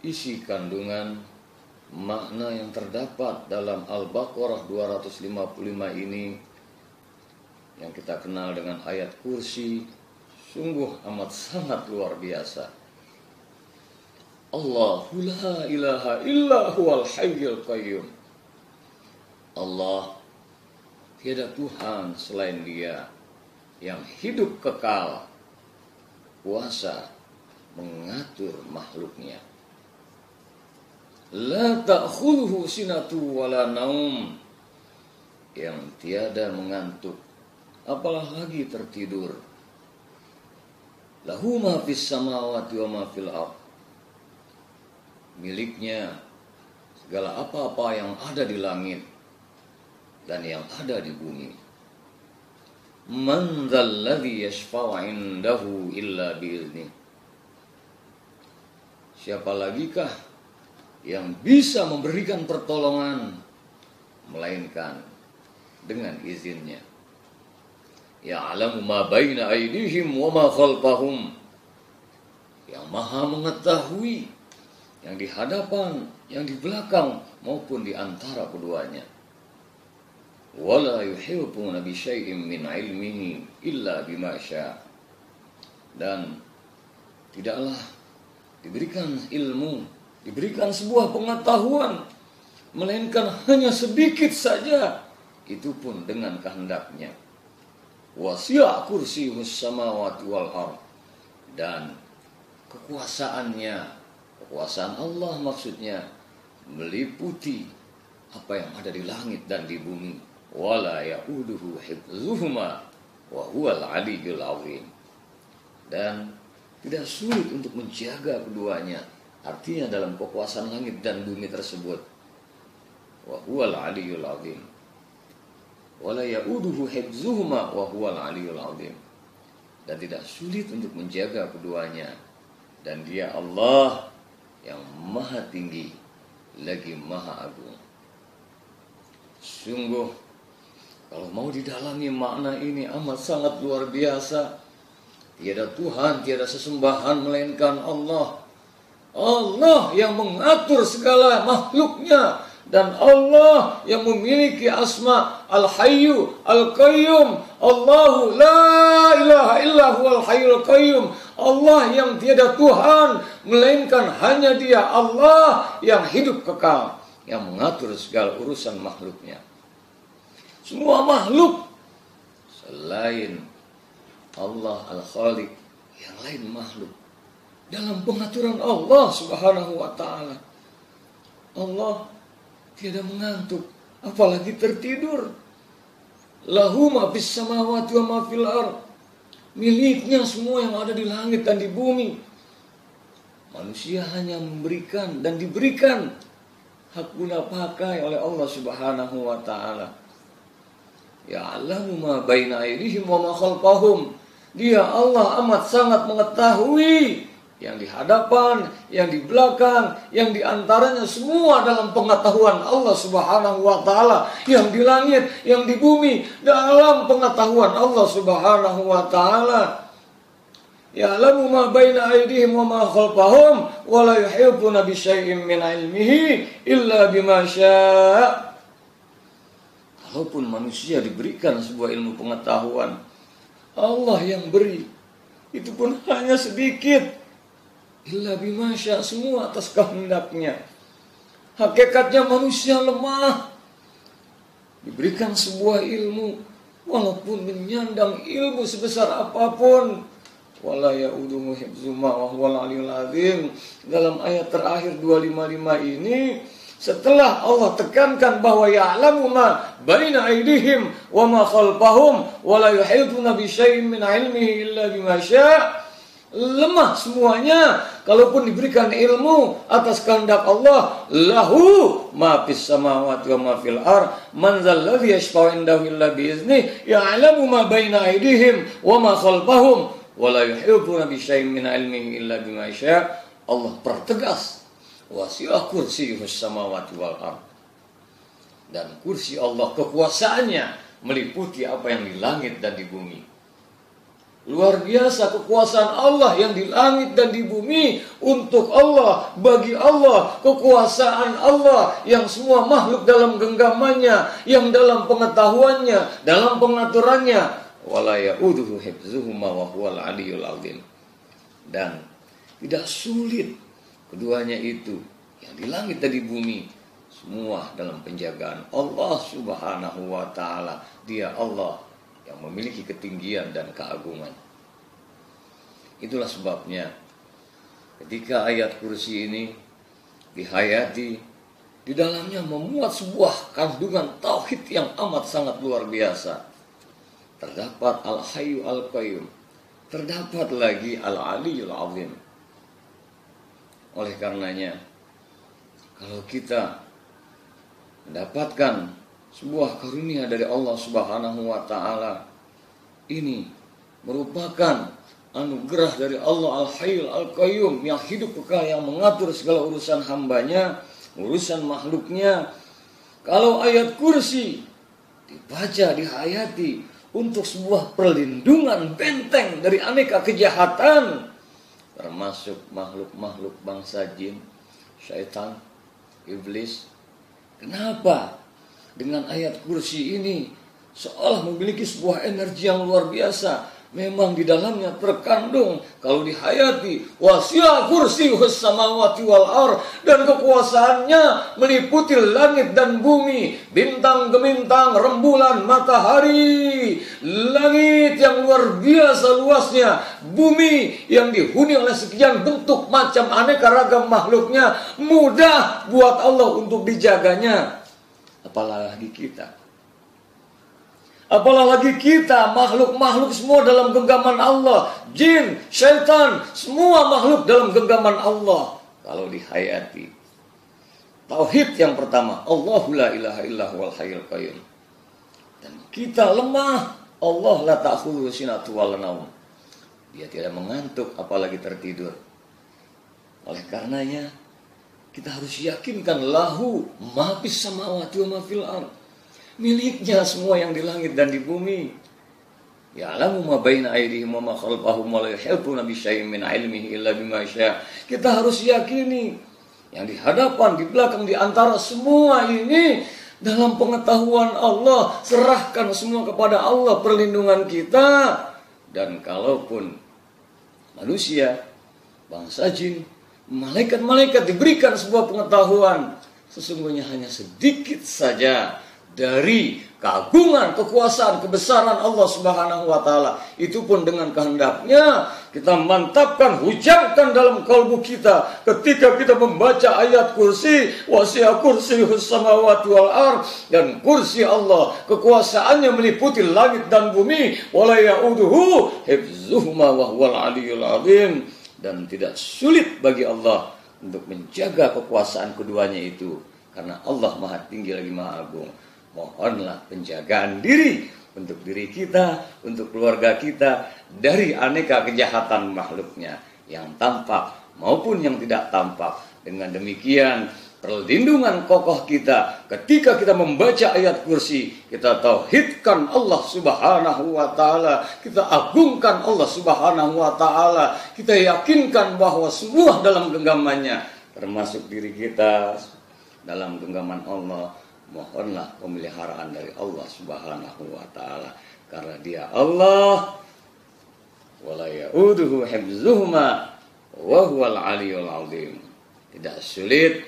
isi kandungan makna yang terdapat dalam Al-Baqarah 255 ini yang kita kenal dengan ayat kursi sungguh amat sangat luar biasa. Allahu la ilaha illa huwal hayyul qayyum. Allah, tiada Tuhan selain Dia yang hidup kekal, kuasa mengatur makhluknya. La ta'khudhuhu sinatu wala naum, yang tiada mengantuk, apalagi tertidur. Lahu ma fis samawati wa ma fil ardh, miliknya segala apa-apa yang ada di langit dan yang ada di bumi. Man dzalladzi yashfa'u 'indahu illa bi'idznih. Siapa lagikah yang bisa memberikan pertolongan melainkan dengan izinnya. Ya'lamu ma baina aydihim wa ma khalfahum, yang maha mengetahui yang di hadapan, yang di belakang maupun di antara keduanya. Wala yuhituna bi syai'in min 'ilmihi illa bima syaa. Dan tidaklah diberikan ilmu, diberikan sebuah pengetahuan melainkan hanya sedikit saja, itu pun dengan kehendaknya. Wasi'a kursiyyus samawati wal ardh, dan kekuasaan Allah maksudnya meliputi apa yang ada di langit dan di bumi. Wala ya'uduhu hifdzuhuma wa huwal 'aliyyul 'azim. Dan tidak sulit untuk menjaga keduanya, artinya dalam kekuasaan langit dan bumi tersebut. Wa huwal 'aliyyul 'azim. Wala ya'uduhu hifdzuhuma wa huwal 'aliyyul 'azim. Dan tidak sulit untuk menjaga keduanya, dan Dia Allah yang maha tinggi lagi maha agung. Sungguh kalau mau didalami makna ini amat sangat luar biasa. Tiada Tuhan, tiada sesembahan melainkan Allah. Allah yang mengatur segala makhluknya, dan Allah yang memiliki asma Al-Hayyu Al-Qayyum. Allahu la ilaha illa huwal hayyul qayyum. Allah yang tiada Tuhan melainkan hanya Dia, Allah yang hidup kekal, yang mengatur segala urusan makhluknya. Semua makhluk selain Allah Al-Khaliq, yang lain makhluk dalam pengaturan Allah Subhanahu wa ta'ala. Allah tiada mengantuk, apalagi tertidur. Lahu ma fis samawati wa ma fil ardh, miliknya semua yang ada di langit dan di bumi. Manusia hanya memberikan dan diberikan hak guna pakai oleh Allah Subhanahu wa ta'ala. Ya'lamu ma baina aydihim wa ma khalfahum. Dia Allah amat sangat mengetahui yang di hadapan, yang di belakang, yang di antaranya, semua dalam pengetahuan Allah Subhanahu wa ta'ala. Yang di langit, yang di bumi, dalam pengetahuan Allah Subhanahu wa ta'ala. Ya'lamu ma baina aydihim wa ma khalfahum wa la yuhituna bi syai'in min 'ilmihi illa bima syaa. Walaupun manusia diberikan sebuah ilmu pengetahuan, Allah yang beri itu pun hanya sedikit. Illa bima syaa, semua atas kehendaknya. Hakikatnya manusia lemah. Diberikan sebuah ilmu, walaupun menyandang ilmu sebesar apapun, wala ya'uduhu hifdzuhuma wa huwal 'aliyyul 'azim. Dalam ayat terakhir 255 ini, setelah Allah tekankan bahwa ya'lamu ma baina aydihim wa ma khalfahum wa la yuhituna bi syai'in min 'ilmihi illa bima syaa, lemah semuanya. Kalaupun diberikan ilmu atas kehendak Allah, lahu ma fis samawati wa ma fil ardh, man dzalladzi yashfa'u 'indahu illa bi idznih, ya'lamu ma baina aydihim wa ma khalfahum wa la yuhituna bi syai'in min 'ilmihi illa bima syaa. Allah pertegas, wasi'ah kursiyyus samawati wal ardh, dan kursi Allah, kekuasaannya meliputi apa yang di langit dan di bumi. Luar biasa kekuasaan Allah yang di langit dan di bumi, untuk Allah, bagi Allah, kekuasaan Allah yang semua makhluk dalam genggamannya, yang dalam pengetahuannya, dalam pengaturannya. Wala ya'uduhu hifzuhuma wa huwal aliyyul azim. Dan tidak sulit keduanya itu, yang di langit dan di bumi, semua dalam penjagaan Allah Subhanahu wa taala. Dia Allah yang memiliki ketinggian dan keagungan. Itulah sebabnya ketika ayat kursi ini dihayati, di dalamnya memuat sebuah kandungan tauhid yang amat sangat luar biasa. Terdapat Al-Hayyu Al-Qayyum, terdapat lagi Al-Aliyyul Azim. Oleh karenanya, kalau kita mendapatkan sebuah karunia dari Allah Subhanahu wa taala, ini merupakan anugerah dari Allah Al-Hayyul Al-Qayyum yang hidup kekal, yang mengatur segala urusan hambanya, urusan makhluknya. Kalau ayat kursi dibaca, dihayati untuk sebuah perlindungan, benteng dari aneka kejahatan, termasuk makhluk-makhluk bangsa jin, syaitan, iblis. Kenapa? Dengan ayat kursi ini seolah memiliki sebuah energi yang luar biasa. Memang di dalamnya terkandung, kalau dihayati, wasi'a kursiyyus samawati wal ardh, dan kekuasaannya meliputi langit dan bumi, bintang gemintang, rembulan, matahari, langit yang luar biasa luasnya, bumi yang dihuni oleh sekian bentuk macam aneka ragam makhluknya, mudah buat Allah untuk dijaganya. Apalagi kita, makhluk-makhluk semua dalam genggaman Allah, jin, syaitan, semua makhluk dalam genggaman Allah. Kalau dihayati tauhid yang pertama, Allahu la ilaha illa huwal hayyul qayyum, dan kita lemah, Allah la ta'khudhuhu sinatun wa la naum, dia tidak mengantuk apalagi tertidur. Oleh karenanya kita harus yakinkan lahu ma fis samawati wa ma fil ardh, miliknya semua yang di langit dan di bumi. Ya'lamu ma baina aydihim wa ma khalfahum wa la yuhituna bi syai'in min 'ilmihi illa bima syaa. Kita harus yakini yang di hadapan, di belakang, di antara semua ini dalam pengetahuan Allah. Serahkan semua kepada Allah perlindungan kita. Dan kalaupun manusia, bangsa jin, malaikat-malaikat diberikan sebuah pengetahuan, sesungguhnya hanya sedikit saja dari keagungan, kekuasaan, kebesaran Allah Subhanahu wa taala. Itu pun dengan kehendaknya kita mantapkan, hujamkan dalam kalbu kita ketika kita membaca ayat kursi, wasi'a kursiyyus samawati wal ardh, dan kursi Allah kekuasaannya meliputi langit dan bumi, wala ya'uduhu hifzuhuma wa huwal aliyyul azim, dan tidak sulit bagi Allah untuk menjaga kekuasaan keduanya itu, karena Allah Maha Tinggi lagi Maha Agung. Mohonlah penjagaan diri untuk diri kita, untuk keluarga kita, dari aneka kejahatan makhluknya, yang tampak maupun yang tidak tampak. Dengan demikian, perlindungan kokoh kita ketika kita membaca ayat kursi, kita tauhidkan Allah Subhanahu wa taala, kita agungkan Allah Subhanahu wa taala, kita yakinkan bahwa semua dalam genggamannya, termasuk diri kita dalam genggaman Allah. Mohonlah pemeliharaan dari Allah Subhanahu wa taala, karena Dia Allah, wala ya'uduhu hifzuhuma wa huwal aliyyul azim. Tidak sulit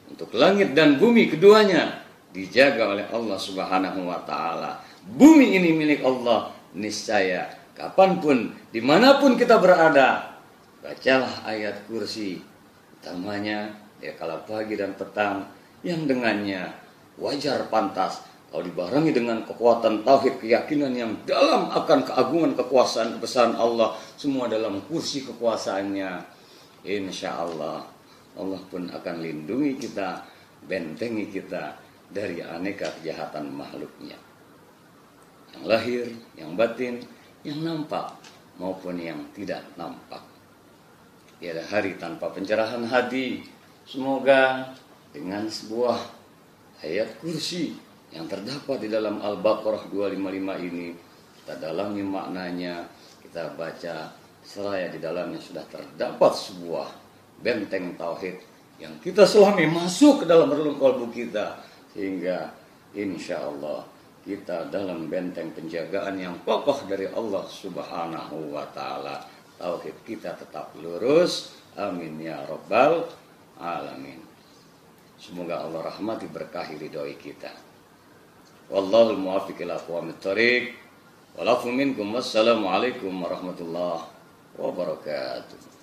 untuk langit dan bumi keduanya dijaga oleh Allah Subhanahu wa taala. Bumi ini milik Allah, niscaya kapanpun, dimanapun kita berada, bacalah ayat kursi, utamanya ya kala pagi dan petang, yang dengannya wajar pantas kalau dibarengi dengan kekuatan tauhid, keyakinan yang dalam akan keagungan, kekuasaan, kebesaran Allah, semua dalam kursi kekuasaannya. Insya Allah Allah pun akan lindungi kita, bentengi kita dari aneka kejahatan makhluknya, yang lahir, yang batin, yang nampak maupun yang tidak nampak. Tiada hari tanpa pencerahan hati. Semoga dengan sebuah ayat kursi yang terdapat di dalam Al-Baqarah 255 ini, kita dalami maknanya, kita kita baca seraya di dalamnya sudah terdapat sebuah benteng tauhid yang kita selami masuk ke dalam relung kalbu kita, sehingga insya Allah kita dalam benteng penjagaan yang kokoh dari Allah Subhanahu wa Ta'ala. Tauhid kita tetap lurus. Amin ya rabbal alamin. Semoga Allah rahmati berkahi ridhoi kita. Wallahul muwaffiq ila aqwamit thoriq. Walafu minkum. Wassalamualaikum warahmatullahi wabarakatuh.